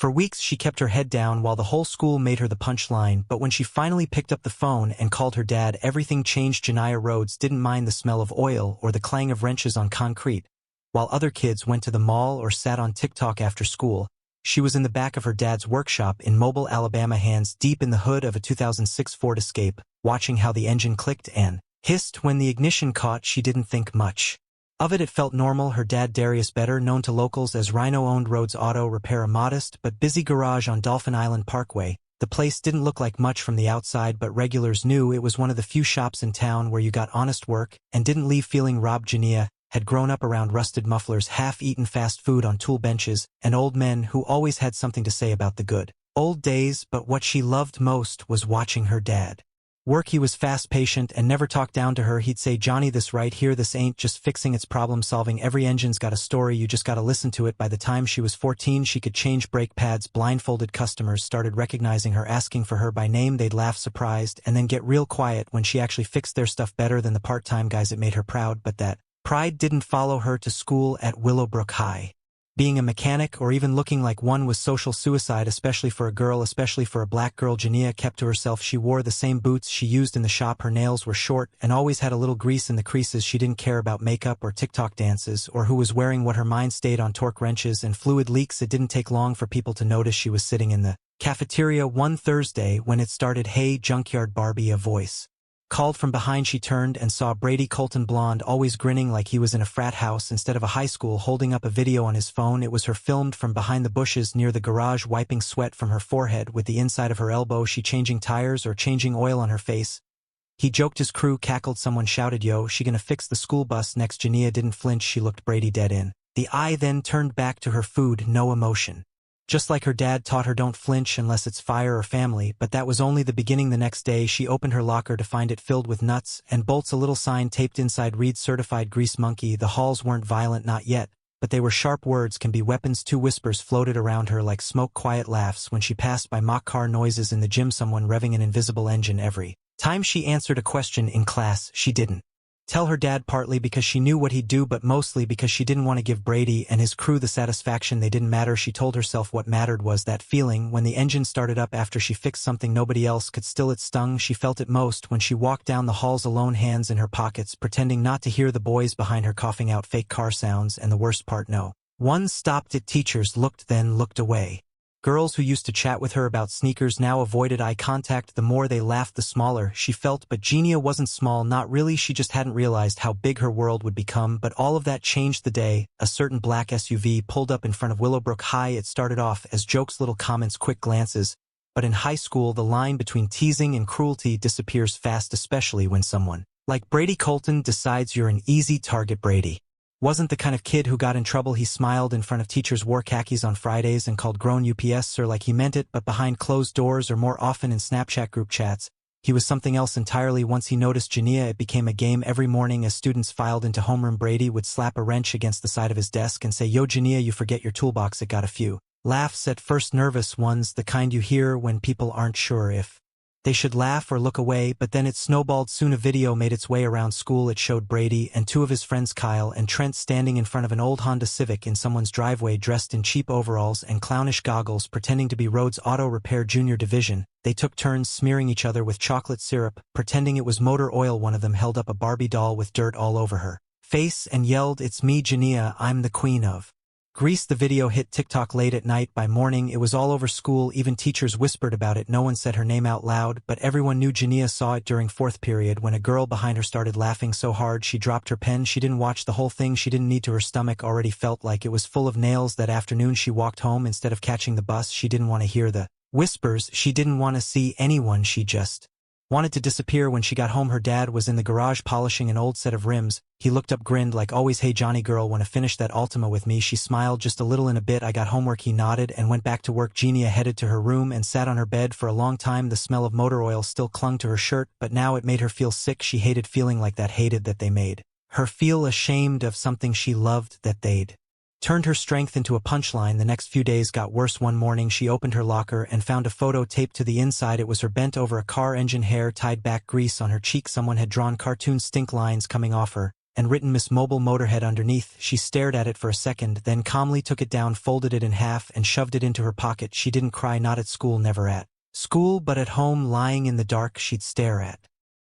For weeks she kept her head down while the whole school made her the punchline, but when she finally picked up the phone and called her dad, everything changed. Janiah Rhodes didn't mind the smell of oil or the clang of wrenches on concrete. While other kids went to the mall or sat on TikTok after school, she was in the back of her dad's workshop in Mobile, Alabama, hands deep in the hood of a 2006 Ford Escape, watching how the engine clicked and hissed when the ignition caught. She didn't think much of it. It felt normal. Her dad, Darius, better known to locals as Rhino, owned Rhodes Auto Repair, a modest but busy garage on Dolphin Island Parkway. The place didn't look like much from the outside, but regulars knew it was one of the few shops in town where you got honest work and didn't leave feeling robbed. Janiah had grown up around rusted mufflers, half-eaten fast food on tool benches, and old men who always had something to say about the good old days, but what she loved most was watching her dad work. He was fast, patient, and never talked down to her. He'd say, "Johnny, this right here, this ain't just fixing, it's problem solving. Every engine's got a story, you just gotta listen to it." By the time she was 14, she could change brake pads. Blindfolded customers started recognizing her, asking for her by name. They'd laugh surprised and then get real quiet when she actually fixed their stuff better than the part-time guys. It made her proud, but that pride didn't follow her to school at Willowbrook High. Being a mechanic or even looking like one was social suicide, especially for a girl, especially for a black girl. Janiah kept to herself. She wore the same boots she used in the shop. Her nails were short and always had a little grease in the creases. She didn't care about makeup or TikTok dances or who was wearing what. Her mind stayed on torque wrenches and fluid leaks. It didn't take long for people to notice. She was sitting in the cafeteria one Thursday when it started. "Hey, Junkyard Barbie," a voice called from behind. She turned and saw Brady Colton, blonde, always grinning like he was in a frat house instead of a high school, holding up a video on his phone. It was her, filmed from behind the bushes near the garage, wiping sweat from her forehead with the inside of her elbow. She changing tires or changing oil on her face. He joked. His crew cackled. Someone shouted, "Yo, she gonna fix the school bus next?" Janiah didn't flinch. She looked Brady dead in the eye, then turned back to her food, no emotion. Just like her dad taught her, don't flinch unless it's fire or family. But that was only the beginning. The next day she opened her locker to find it filled with nuts and bolts. A little sign taped inside read, "Certified Grease Monkey." The halls weren't violent, not yet, but they were sharp. Words can be weapons. Two whispers floated around her like smoke. Quiet laughs when she passed by. Mock car noises in the gym. Someone revving an invisible engine. Every time she answered a question in class, she didn't tell her dad, partly because she knew what he'd do, but mostly because she didn't want to give Brady and his crew the satisfaction they didn't matter. She told herself what mattered was that feeling when the engine started up after she fixed something nobody else could. Still, it stung. She felt it most when she walked down the halls alone, hands in her pockets, pretending not to hear the boys behind her coughing out fake car sounds. And the worst part, no one stopped it. Teachers looked, then looked away. Girls who used to chat with her about sneakers now avoided eye contact. The more they laughed, the smaller she felt. But Janiah wasn't small, not really. She just hadn't realized how big her world would become. But all of that changed the day a certain black SUV pulled up in front of Willowbrook High. It started off as jokes, little comments, quick glances. But in high school, the line between teasing and cruelty disappears fast, especially when someone like Brady Colton decides you're an easy target. Brady wasn't the kind of kid who got in trouble. He smiled in front of teachers, wore khakis on Fridays, and called grown UPS sir like he meant it, but behind closed doors, or more often in Snapchat group chats, he was something else entirely. Once he noticed Janiah, it became a game. Every morning as students filed into homeroom, Brady would slap a wrench against the side of his desk and say, "Yo, Janiah, you forget your toolbox." It got a few laughs, at first nervous ones, the kind you hear when people aren't sure if they should laugh or look away, but then it snowballed. Soon a video made its way around school. It showed Brady and two of his friends, Kyle and Trent, standing in front of an old Honda Civic in someone's driveway, dressed in cheap overalls and clownish goggles, pretending to be Rhodes Auto Repair Junior Division. They took turns smearing each other with chocolate syrup, pretending it was motor oil. One of them held up a Barbie doll with dirt all over her face and yelled, "It's me, Janiah, I'm the queen of Grease." The video hit TikTok late at night. By morning, it was all over school. Even teachers whispered about it. No one said her name out loud, but everyone knew. Janiah saw it during fourth period when a girl behind her started laughing so hard she dropped her pen. She didn't watch the whole thing. She didn't need to. Her stomach already felt like it was full of nails. That afternoon she walked home instead of catching the bus. She didn't want to hear the whispers. She didn't want to see anyone. She just wanted to disappear. When she got home, her dad was in the garage polishing an old set of rims. He looked up, grinned like always. "Hey Johnny girl, wanna finish that Altima with me?" She smiled just a little. "In a bit, I got homework." He nodded and went back to work. Janiah headed to her room and sat on her bed for a long time. The smell of motor oil still clung to her shirt, but now it made her feel sick. She hated feeling like that, hated that they made her feel ashamed of something she loved, that they'd turned her strength into a punchline. The next few days got worse. One morning she opened her locker and found a photo taped to the inside. It was her bent over a car engine, hair tied back, grease on her cheek. Someone had drawn cartoon stink lines coming off her and written Miss Mobile Motorhead underneath. She stared at it for a second, then calmly took it down, folded it in half, and shoved it into her pocket. She didn't cry, not at school, never at school, but at home, lying in the dark. She'd stare at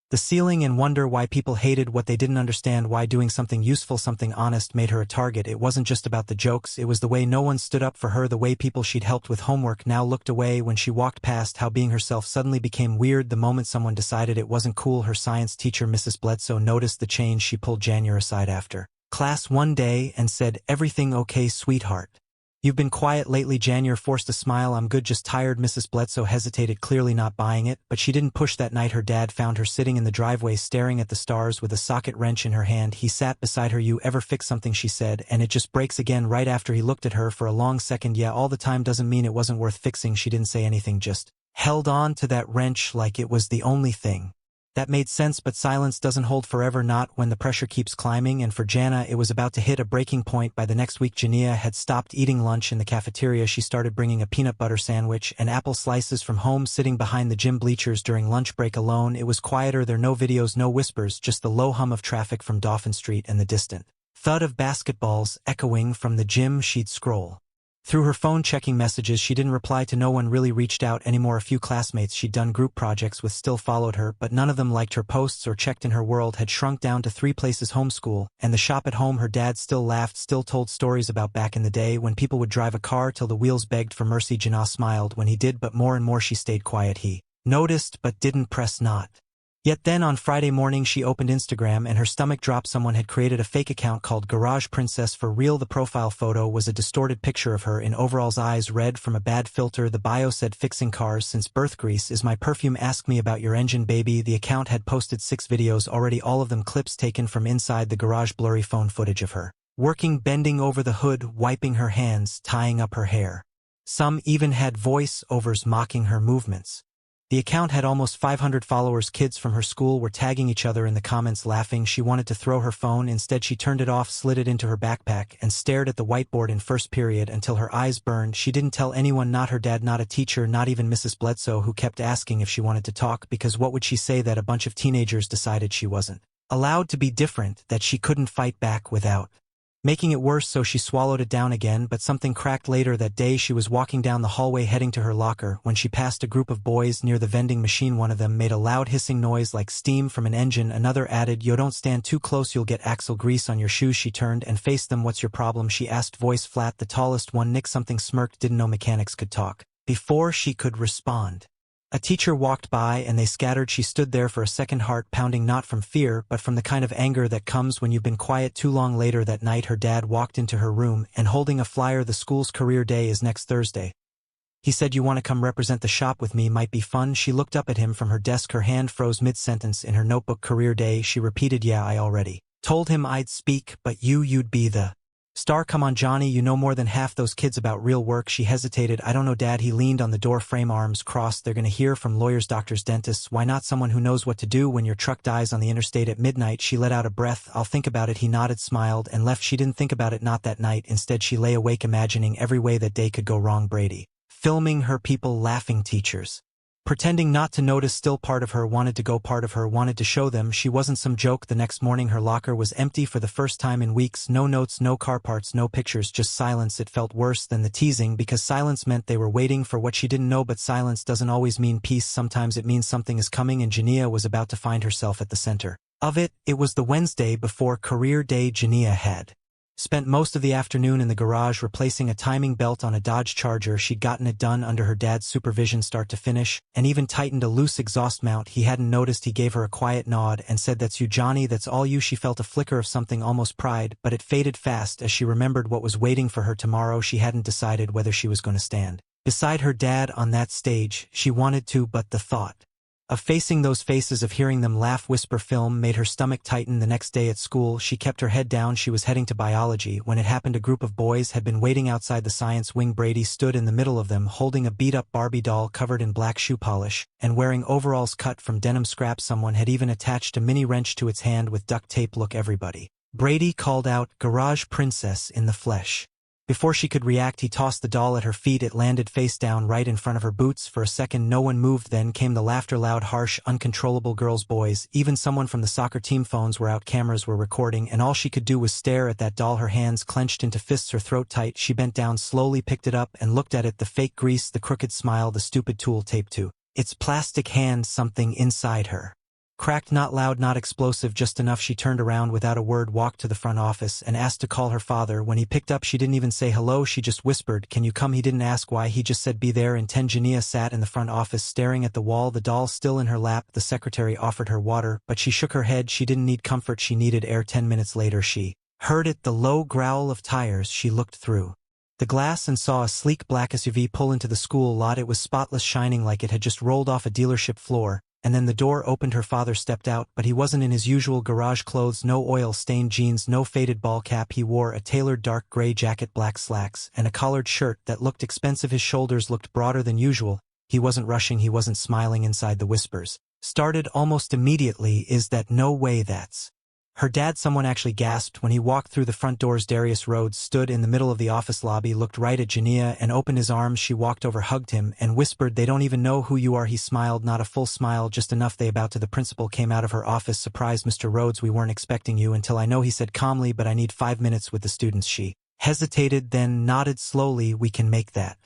the ceiling and wonder why people hated what they didn't understand, why doing something useful, something honest, made her a target. It wasn't just about the jokes, it was the way no one stood up for her, the way people she'd helped with homework now looked away when she walked past, how being herself suddenly became weird the moment someone decided it wasn't cool. Her science teacher, Mrs. Bledsoe, noticed the change. She pulled Janier aside after class one day and said, "Everything okay, sweetheart? You've been quiet lately." Janier forced a smile. "I'm good, just tired." Mrs. Bledsoe hesitated, clearly not buying it, but she didn't push. That night her dad found her sitting in the driveway staring at the stars with a socket wrench in her hand. He sat beside her. "You ever fix something?" she said, "and it just breaks again." Right after he looked at her for a long second. "Yeah, all the time doesn't mean it wasn't worth fixing." She didn't say anything, just held on to that wrench like it was the only thing that made sense. But silence doesn't hold forever, not when the pressure keeps climbing, and for Jana it was about to hit a breaking point. By the next week Jania had stopped eating lunch in the cafeteria. She started bringing a peanut butter sandwich and apple slices from home, sitting behind the gym bleachers during lunch break alone. It was quieter there, no videos, no whispers, just the low hum of traffic from Dauphin Street and the distant thud of basketballs echoing from the gym. She'd scroll through her phone checking messages. She didn't reply to no one, really reached out anymore. A few classmates she'd done group projects with still followed her, but none of them liked her posts or checked in. Her world had shrunk down to 3 places: homeschool and the shop at home. Her dad still laughed, still told stories about back in the day when people would drive a car till the wheels begged for mercy. Jana smiled when he did, but more and more she stayed quiet. He noticed but didn't press not. Yet then on Friday morning she opened Instagram and her stomach dropped. Someone had created a fake account called Garage Princess for real. The profile photo was a distorted picture of her in overalls, eyes red from a bad filter. The bio said, "Fixing cars since birth. Grease is my perfume. Ask me about your engine, baby." The account had posted 6 videos already, all of them clips taken from inside the garage, blurry phone footage of her working, bending over the hood, wiping her hands, tying up her hair. Some even had voice-overs mocking her movements. The account had almost 500 followers. Kids from her school were tagging each other in the comments, laughing. She wanted to throw her phone. Instead she turned it off, slid it into her backpack, and stared at the whiteboard in first period until her eyes burned. She didn't tell anyone, not her dad, not a teacher, not even Mrs. Bledsoe, who kept asking if she wanted to talk, because what would she say? That a bunch of teenagers decided she wasn't allowed to be different, that she couldn't fight back without making it worse. So she swallowed it down again. But something cracked later that day. She was walking down the hallway heading to her locker when she passed a group of boys near the vending machine. One of them made a loud hissing noise like steam from an engine. Another added, "Yo, don't stand too close, you'll get axle grease on your shoes." She turned and faced them. "What's your problem?" she asked, voice flat. The tallest one, Nick something, smirked. Didn't know mechanics could talk. Before she could respond, a teacher walked by and they scattered. She stood there for a second, heart pounding, not from fear, but from the kind of anger that comes when you've been quiet too long. Later that night her dad walked into her room and holding a flyer. "The school's career day is next Thursday. He said you want to come represent the shop with me, might be fun." She looked up at him from her desk. Her hand froze mid-sentence in her notebook. "Career day," she repeated. "Yeah, I already told him I'd speak, but you'd be the star." "Come on, Johnny, you know more than half those kids about real work." She hesitated. "I don't know, Dad." He leaned on the door frame, arms crossed. "They're gonna hear from lawyers, doctors, dentists. Why not someone who knows what to do when your truck dies on the interstate at midnight?" She let out a breath. "I'll think about it." He nodded, smiled, and left. She didn't think about it, not that night. Instead she lay awake imagining every way that day could go wrong. Brady filming her, people laughing, teachers pretending not to notice. Still part of her wanted to go, part of her wanted to show them she wasn't some joke. The next morning her locker was empty for the first time in weeks. No notes, no car parts, no pictures, just silence. It felt worse than the teasing, because silence meant they were waiting for what she didn't know. But silence doesn't always mean peace. Sometimes it means something is coming, and Jania was about to find herself at the center of it. It was the Wednesday before career day. Jania had spent most of the afternoon in the garage replacing a timing belt on a Dodge Charger. She'd gotten it done under her dad's supervision start to finish, and even tightened a loose exhaust mount. He hadn't noticed. He gave her a quiet nod and said, "That's you, Johnny, that's all you." She felt a flicker of something, almost pride, but it faded fast as she remembered what was waiting for her tomorrow. She hadn't decided whether she was going to stand beside her dad on that stage. She wanted to, but the thought of facing those faces, of hearing them laugh, whisper, film, made her stomach tighten. The next day at school she kept her head down. She was heading to biology when it happened. A group of boys had been waiting outside the science wing. Brady stood in the middle of them, holding a beat-up Barbie doll covered in black shoe polish and wearing overalls cut from denim scraps. Someone had even attached a mini wrench to its hand with duct tape. "Look, everybody," Brady called out, "Garage Princess in the flesh." Before she could react, he tossed the doll at her feet. It landed face down right in front of her boots. For a second no one moved, then came the laughter, loud, harsh, uncontrollable. Girls, boys, even someone from the soccer team. Phones were out, cameras were recording, and all she could do was stare at that doll, her hands clenched into fists, her throat tight. She bent down slowly, picked it up, and looked at it, the fake grease, the crooked smile, the stupid tool taped to its plastic hand. Something inside her cracked, not loud, not explosive, just enough. She turned around without a word, walked to the front office, and asked to call her father. When he picked up, she didn't even say hello, she just whispered, "Can you come?" He didn't ask why, he just said, "Be there in 10." Jania sat in the front office, staring at the wall, the doll still in her lap. The secretary offered her water, but she shook her head. She didn't need comfort, she needed air. 10 minutes later she heard it, the low growl of tires. She looked through the glass and saw a sleek black SUV pull into the school lot. It was spotless, shining like it had just rolled off a dealership floor. And then the door opened. Her father stepped out, but he wasn't in his usual garage clothes. No oil-stained jeans, no faded ball cap. He wore a tailored dark gray jacket, black slacks, and a collared shirt that looked expensive. His shoulders looked broader than usual. He wasn't rushing, he wasn't smiling. Inside, the whispers started almost immediately. "Is that no way that's her dad?" Someone actually gasped when he walked through the front doors. Darius Rhodes stood in the middle of the office lobby, looked right at Jania, and opened his arms. She walked over, hugged him, and whispered, "They don't even know who you are." He smiled, not a full smile, just enough. They about to. The principal came out of her office. "Surprise, Mr. Rhodes, we weren't expecting you." "Until I know," he said calmly, "but I need 5 minutes with the students." She hesitated, then nodded slowly. "We can make that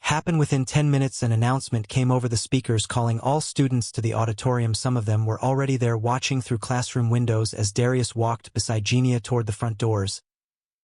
happen." Within 10 minutes an announcement came over the speakers calling all students to the auditorium. Some of them were already there, watching through classroom windows as Darius walked beside Jania toward the front doors.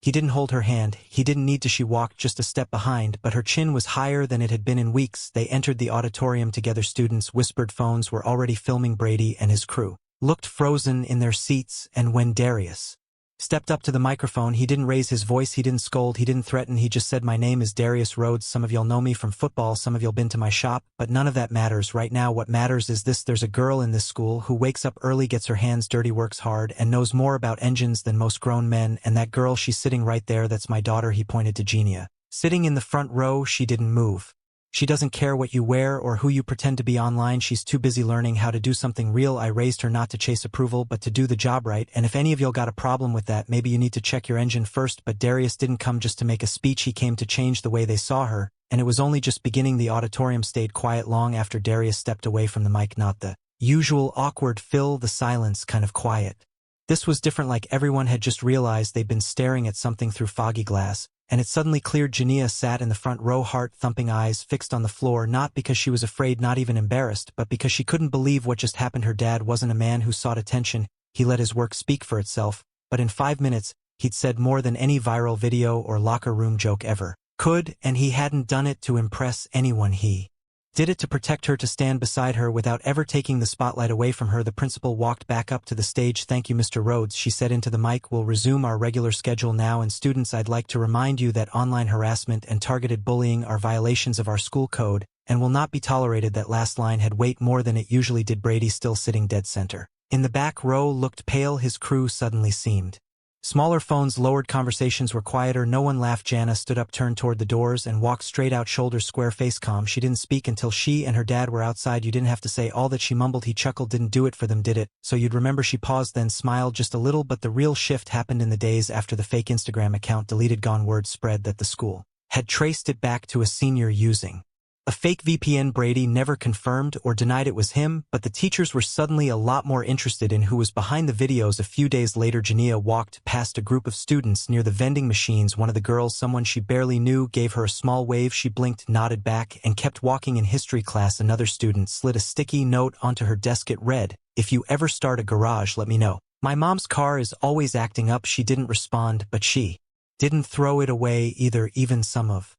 He didn't hold her hand, he didn't need to. She walked just a step behind, but her chin was higher than it had been in weeks. They entered the auditorium together. Students whispered, phones were already filming. Brady and his crew looked frozen in their seats, and when Darius stepped up to the microphone, he didn't raise his voice, he didn't scold, he didn't threaten, he just said, "My name is Darius Rhodes. Some of y'all know me from football, some of y'all been to my shop, but none of that matters right now. What matters is this: there's a girl in this school who wakes up early, gets her hands dirty, works hard, and knows more about engines than most grown men, and that girl, she's sitting right there. That's my daughter." He pointed to Jania, sitting in the front row. She didn't move. "She doesn't care what you wear or who you pretend to be online. She's too busy learning how to do something real. I raised her not to chase approval, but to do the job right, and if any of y'all got a problem with that, maybe you need to check your engine first." But Darius didn't come just to make a speech, he came to change the way they saw her, and it was only just beginning. The auditorium stayed quiet long after Darius stepped away from the mic. Not the usual awkward fill the silence kind of quiet. This was different, like everyone had just realized they'd been staring at something through foggy glass. And it suddenly cleared. Jania sat in the front row, heart-thumping, eyes fixed on the floor, not because she was afraid, not even embarrassed, but because she couldn't believe what just happened. Her dad wasn't a man who sought attention. He let his work speak for itself, but in 5 minutes, he'd said more than any viral video or locker room joke ever could, and he hadn't done it to impress anyone. He did it to protect her, to stand beside her without ever taking the spotlight away from her. The principal walked back up to the stage. "Thank you, Mr. Rhodes," she said into the mic. "We'll resume our regular schedule now, and students, I'd like to remind you that online harassment and targeted bullying are violations of our school code and will not be tolerated." That last line had weight, more than it usually did. Brady, still sitting dead center in the back row, looked pale. His crew suddenly seemed smaller. Phones lowered, conversations were quieter, no one laughed. Jana stood up, turned toward the doors, and walked straight out, shoulders square, face calm. She didn't speak until she and her dad were outside. "You didn't have to say all that," she mumbled. He chuckled. "Didn't do it for them, did it? So you'd remember." She paused, then smiled just a little. But the real shift happened in the days after the fake Instagram account deleted. Gone word spread that the school had traced it back to a senior using a fake VPN. Brady never confirmed or denied it was him, but the teachers were suddenly a lot more interested in who was behind the videos. A few days later, Jania walked past a group of students near the vending machines. One of the girls, someone she barely knew, gave her a small wave. She blinked, nodded back, and kept walking. In history class, another student slid a sticky note onto her desk. It read, "If you ever start a garage, let me know. My mom's car is always acting up." She didn't respond, but she didn't throw it away either. Even some of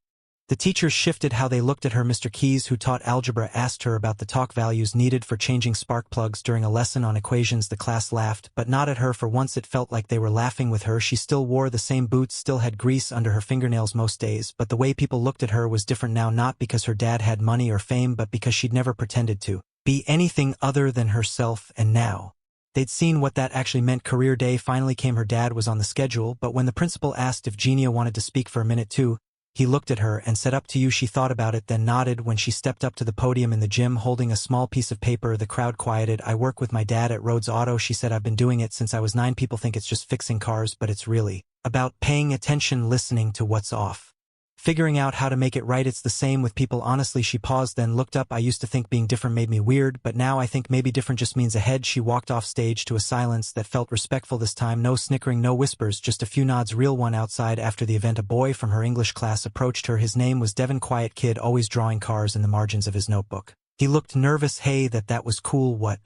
the teachers shifted how they looked at her. Mr. Keys, who taught algebra, asked her about the torque values needed for changing spark plugs during a lesson on equations. The class laughed, but not at her. For once it felt like they were laughing with her. She still wore the same boots, still had grease under her fingernails most days, but the way people looked at her was different now, not because her dad had money or fame, but because she'd never pretended to be anything other than herself. And now they'd seen what that actually meant. Career day finally came. Her dad was on the schedule, but when the principal asked if Jania wanted to speak for a minute too, he looked at her and said, "Up to you." She thought about it, then nodded. When she stepped up to the podium in the gym holding a small piece of paper, the crowd quieted. "I work with my dad at Rhodes Auto," she said. "I've been doing it since I was 9. People think it's just fixing cars, but it's really About paying attention, listening to what's off. Figuring out how to make it right. It's the same with people. Honestly, she paused, then looked up. I used to think being different made me weird, but now I think maybe different just means ahead. She walked off stage to a silence that felt respectful this time. No snickering, no whispers, just a few nods. Real one. Outside after the event, a boy from her English class approached her. His name was Devin. Quiet kid, always drawing cars in the margins of his notebook. He looked nervous. Hey, that was cool. What?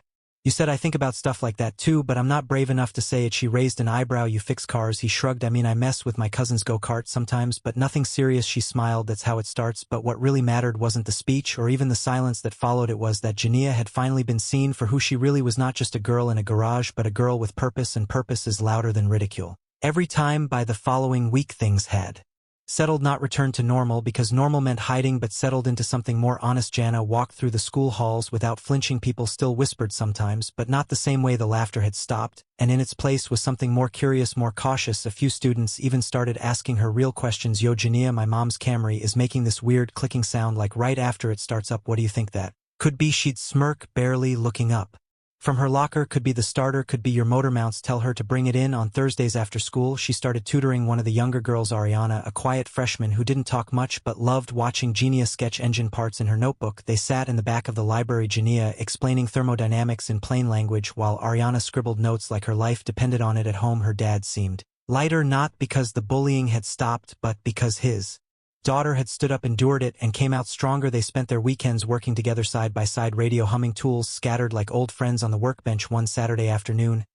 You said I think about stuff like that too, but I'm not brave enough to say it. She raised an eyebrow. You fix cars? He shrugged. I mean, I mess with my cousin's go-kart sometimes, but nothing serious. She smiled. That's how it starts. But what really mattered wasn't the speech or even the silence that followed. It was that Jania had finally been seen for who she really was, not just a girl in a garage, but a girl with purpose, and purpose is louder than ridicule. Every time by the following week things had settled, not returned to normal, because normal meant hiding, but settled into something more honest. Jana walked through the school halls without flinching. People still whispered sometimes, but not the same way. The laughter had stopped, and in its place was something more curious, more cautious. A few students even started asking her real questions. Yo, Jania, my mom's Camry is making this weird clicking sound like right after it starts up. What do you think that could be? She'd smirk, barely looking up from her locker. Could be the starter, could be your motor mounts. Tell her to bring it in. On Thursdays after school, she started tutoring one of the younger girls, Ariana, a quiet freshman who didn't talk much but loved watching Jania sketch engine parts in her notebook. They sat in the back of the library, Jania explaining thermodynamics in plain language while Ariana scribbled notes like her life depended on it. At home, her dad seemed lighter, not because the bullying had stopped, but because his daughter had stood up, endured it, and came out stronger. They spent their weekends working together side by side, radio humming, tools scattered like old friends on the workbench. One Saturday afternoon,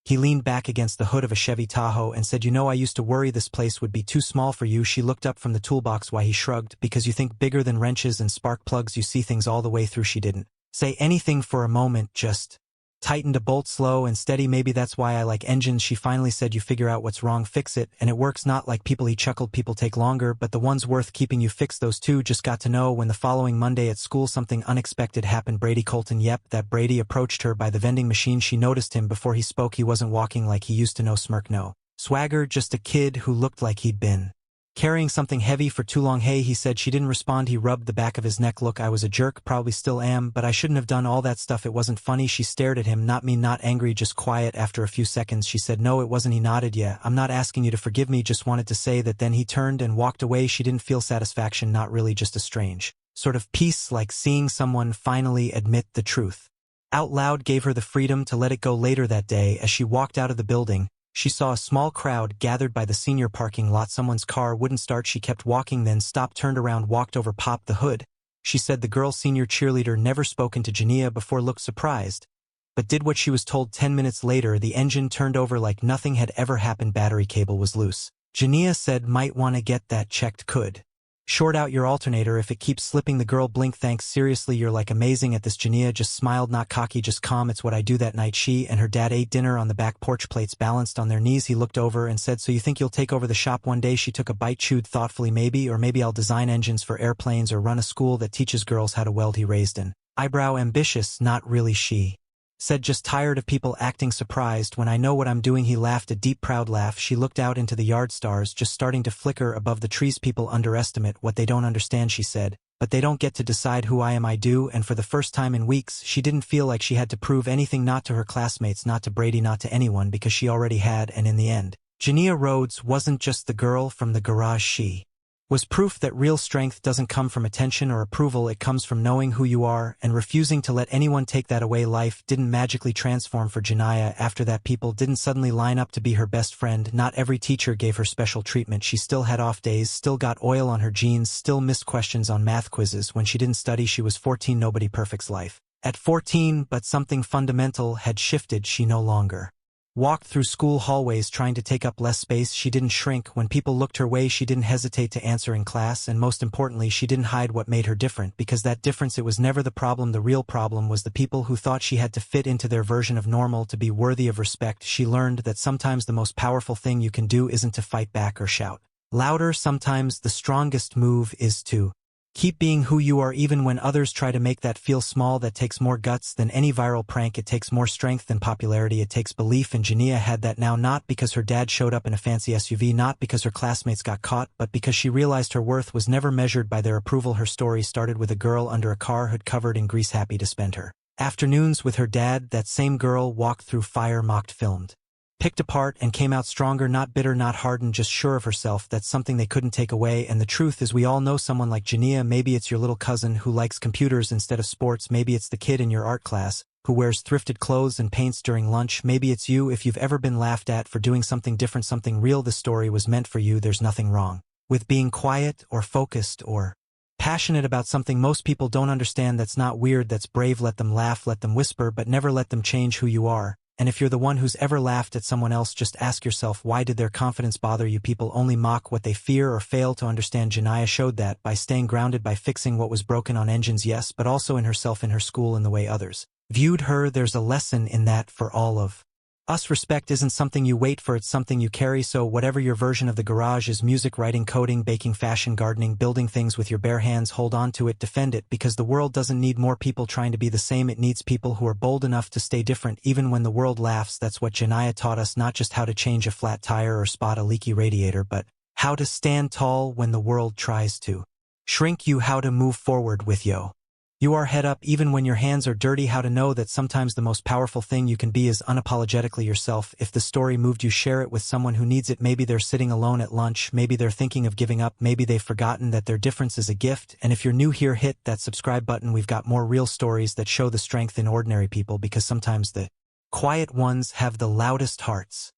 he leaned back against the hood of a Chevy Tahoe and said, you know, I used to worry this place would be too small for you. She looked up from the toolbox. Why? He shrugged. Because you think bigger than wrenches and spark plugs. You see things all the way through. She didn't say anything for a moment, just tightened a bolt slow and steady. Maybe that's why I like engines. She finally said, you figure out what's wrong, fix it, and it works. Not like people. He chuckled. People take longer, but the ones worth keeping you fix those too. Just got to know. When the following Monday at school something unexpected happened. Brady Colton. Yep, that Brady approached her by the vending machine. She noticed him before he spoke. He wasn't walking like he used to. No smirk, no swagger, just a kid who looked like he'd been carrying something heavy for too long. Hey, he said. She didn't respond. He rubbed the back of his neck. Look, I was a jerk, probably still am, but I shouldn't have done all that stuff. It wasn't funny. She stared at him. Not mean, not angry, just quiet. After a few seconds, she said, no, it wasn't. He nodded. Yeah, I'm not asking you to forgive me, just wanted to say that. Then he turned and walked away. She didn't feel satisfaction, not really, just a strange sort of peace, like seeing someone finally admit the truth out loud. Gave her the freedom to let it go. Later that day, as she walked out of the building, she saw a small crowd gathered by the senior parking lot. Someone's car wouldn't start. She kept walking, then stopped, turned around, walked over, popped the hood. She said the girl senior cheerleader never spoken to Jania before, looked surprised, but did what she was told. 10 minutes later, the engine turned over like nothing had ever happened. Battery cable was loose. Jania said, might want to get that checked. Could short out your alternator if it keeps slipping. The girl blinked. Thanks, seriously, you're like amazing at this. Jania just smiled, not cocky, just calm. It's what I do. That night she and her dad ate dinner on the back porch, plates balanced on their knees. He looked over and said, so you think you'll take over the shop one day? She took a bite, chewed thoughtfully. Maybe, or maybe I'll design engines for airplanes or run a school that teaches girls how to weld. He raised an eyebrow. Ambitious? Not really, she said, just tired of people acting surprised when I know what I'm doing. He laughed, a deep proud laugh. She looked out into the yard, stars just starting to flicker above the trees. People underestimate what they don't understand, she said, but they don't get to decide who I am. I do. And for the first time in weeks, she didn't feel like she had to prove anything, not to her classmates, not to Brady, not to anyone, because she already had. And in the end, Jania Rhodes wasn't just the girl from the garage. She was proof that real strength doesn't come from attention or approval. It comes from knowing who you are and refusing to let anyone take that away. Life didn't magically transform for Jania after that. People didn't suddenly line up to be her best friend. Not every teacher gave her special treatment. She still had off days, still got oil on her jeans, still missed questions on math quizzes when she didn't study. She was 14. Nobody perfect's life at 14, but something fundamental had shifted. She no longer walked through school hallways trying to take up less space. She didn't shrink when people looked her way. She didn't hesitate to answer in class, and most importantly, she didn't hide what made her different, because that difference, it was never the problem. The real problem was the people who thought she had to fit into their version of normal to be worthy of respect. She learned that sometimes the most powerful thing you can do isn't to fight back or shout louder. Sometimes the strongest move is to keep being who you are even when others try to make that feel small. That takes more guts than any viral prank. It takes more strength than popularity. It takes belief, and Jania had that now, not because her dad showed up in a fancy SUV, not because her classmates got caught, but because she realized her worth was never measured by their approval. Her story started with a girl under a car hood covered in grease, happy to spend her afternoons with her dad. That same girl walked through fire, mocked, filmed picked apart and came out stronger, not bitter, not hardened, just sure of herself. That's something they couldn't take away. And the truth is, we all know someone like Jania. Maybe it's your little cousin who likes computers instead of sports. Maybe it's the kid in your art class who wears thrifted clothes and paints during lunch. Maybe it's you. If you've ever been laughed at for doing something different, something real, the story was meant for you. There's nothing wrong with being quiet or focused or passionate about something most people don't understand. That's not weird, that's brave. Let them laugh, let them whisper, but never let them change who you are. And if you're the one who's ever laughed at someone else, just ask yourself, why did their confidence bother you? People only mock what they fear or fail to understand. Jania showed that by staying grounded, by fixing what was broken on engines, yes, but also in herself, in her school, in the way others viewed her. There's a lesson in that for all of us. Respect isn't something you wait for, it's something you carry. So whatever your version of the garage is, music, writing, coding, baking, fashion, gardening, building things with your bare hands, hold on to it, defend it, because the world doesn't need more people trying to be the same. It needs people who are bold enough to stay different even when the world laughs. That's what Jania taught us, not just how to change a flat tire or spot a leaky radiator, but how to stand tall when the world tries to shrink you, how to move forward with you are head up even when your hands are dirty, how to know that sometimes the most powerful thing you can be is unapologetically yourself. If the story moved you, share it with someone who needs it. Maybe they're sitting alone at lunch, maybe they're thinking of giving up, maybe they've forgotten that their difference is a gift. And if you're new here, hit that subscribe button. We've got more real stories that show the strength in ordinary people, because sometimes the quiet ones have the loudest hearts.